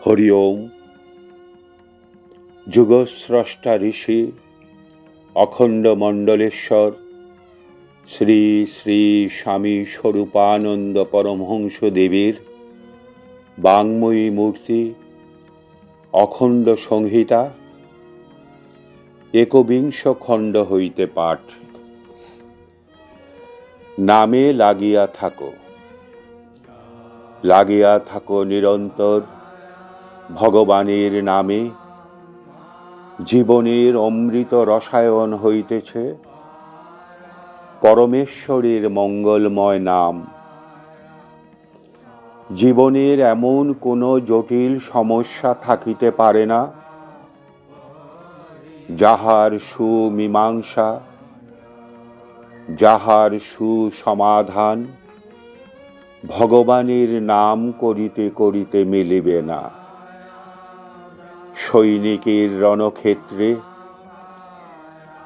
হরি ওম। যুগস্রষ্টা ঋষি অখণ্ড মণ্ডলেশ্বর শ্রী শ্রী স্বামী স্বরূপানন্দ পরমহংস দেবের বাঙ্ময়ী মূর্তি অখণ্ড সংহিতা একবিংশ খণ্ড হইতে পাঠ। নামে লাগিয়া থাকো নিরন্তর ভগবানের নামে। জীবনের অমৃত রসায়ন হইতেছে পরমেশ্বরের মঙ্গলময় নাম। জীবনের এমন কোনো জটিল সমস্যা থাকিতে পারে না যাহার সুমীমাংসা, যাহার সুসমাধান ভগবানের নাম করিতে করিতে মিলিবে না। সৈনিকের রণক্ষেত্রে,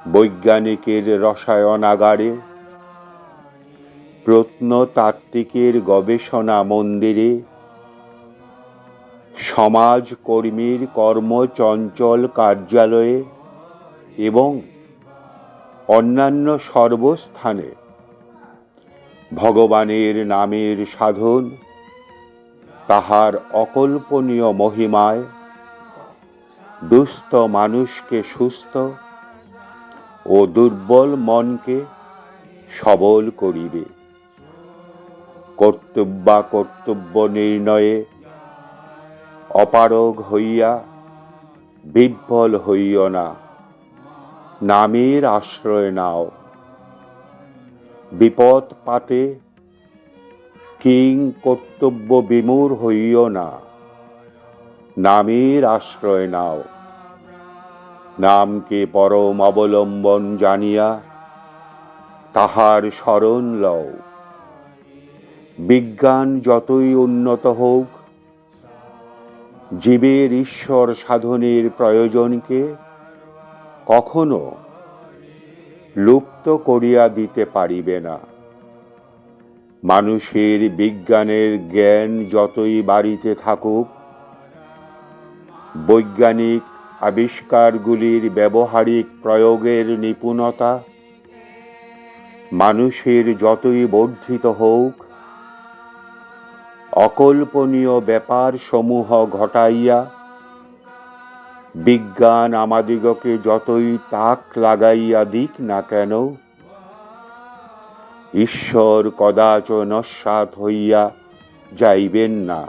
বৈজ্ঞানিকের রসায়নাগারে, প্রত্নতাত্ত্বিকের গবেষণা মন্দিরে, সমাজকর্মীর কর্মচঞ্চল কার্যালয়ে এবং অন্যান্য সর্বস্থানে ভগবানের নামের সাধন তাহার অকল্পনীয় মহিমায় দুস্থ মানুষকে সুস্থ ও দুর্বল মনকে সবল করিবে। কর্তব্য নির্ণয়ে অপারগ হইয়া বিহ্বল হইও না, নামের আশ্রয় নাও। বিপদ পাতে কিং কর্তব্য বিমূঢ় হইও না, নামের আশ্রয় নাও। নামকে পরম অবলম্বন জানিয়া তাহার শরণ লও। বিজ্ঞান যতই উন্নত হোক, জীবের ঈশ্বর সাধনের প্রয়োজনকে কখনো লুপ্ত করিয়া দিতে পারিবে না। মানুষের বিজ্ঞানের জ্ঞান যতই বাড়িতে থাকুক, বৈজ্ঞানিক আবিষ্কারগুলির ব্যবহারিক প্রয়োগের নিপুণতা মানুষের যতই বর্ধিত হোক, অকল্পনীয় ব্যাপার সমূহ ঘটাইয়া বিজ্ঞান আমাদিগকে যতই তাক লাগাইয়া দিক না কেন, ঈশ্বর কদাচ নস্যাৎ হইয়া যাইবেন না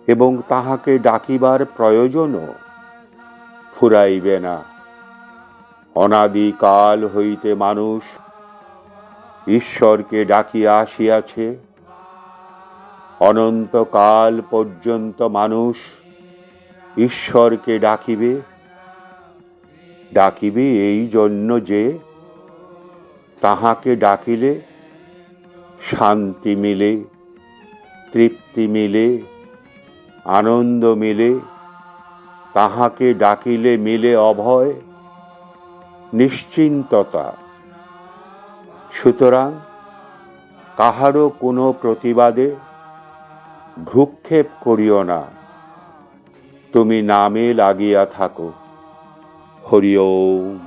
এবং তাহাকে ডাকিবার প্রয়োজনও ফুরাইবে না। অনাদিকাল হইতে মানুষ ঈশ্বরকে ডাকিয়া আসিয়াছে, অনন্তকাল পর্যন্ত মানুষ ঈশ্বরকে ডাকিবে এই জন্য যে তাহাকে ডাকিলে শান্তি মিলে, তৃপ্তি মিলে, আনন্দ মিলে। তাহাকে ডাকিলে মিলে অভয়, নিশ্চিন্ততা। সুতরাং কাহারও কোনো প্রতিবাদে ভ্রুক্ষেপ করিও না, তুমি নামে লাগিয়া থাকো। হরি ওম।